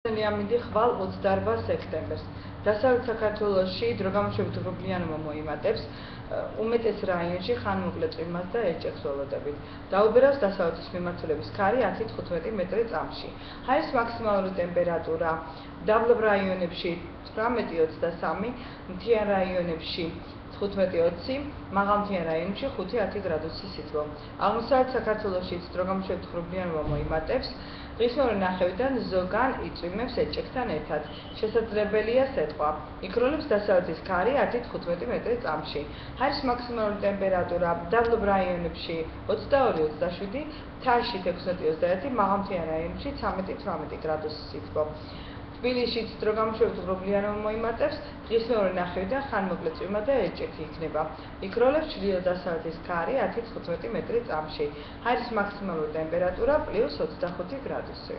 Ამიდი ხვალ 28 სექტემბერს. დასავლეთ საქართველოში დროგამოშვებით უბრალიანობა მოიმატებს უმეტეს რაიონში ხანმოკლე წვიმას და ერჭექს ველოდებით. დაუბერავს დასავლეთის მიმართულების ქარი 10-15 მეტრი წამში. ჰაერის მაქსიმალური ტემპერატურა დაბლობ რაიონებში 18-23, მთიან რაიონებში 15-20, მაღალმთიან რაიონებში 5-10 გრადუსი სითბო. აღმოსავლეთ საქართველოშიც დროგამოშვებით უბრალიანობა მოიმატებს. დღის მეორე ნახევრიდან ზოგან იწვიმებს ერჭექთან ერთად. შესაძლებელია სეტყვა. იქროლებს დასავლეთის ქარი 10-15 მეტრი წამში. ჰაერის მაქსიმალური ტემპერატურა დაბლობ რაიონებში 22-27, მთაში 16-21, მაღალმთიან რაიონებში 13-18 გრადუსი სითბო. თბილისშიც დროგამოშვებით უბრალიანობა მოიმატებს. დღის მეორე ნახევრიდან ხანმოკლე წვიმა და ერჭექი იქნება. იქროლებს ჩრდილო-დასავლეთის ქარი 10-15 მეტრი წამში. ჰაერის მაქსიმალური ტემპერატურა +25 გრადუსი.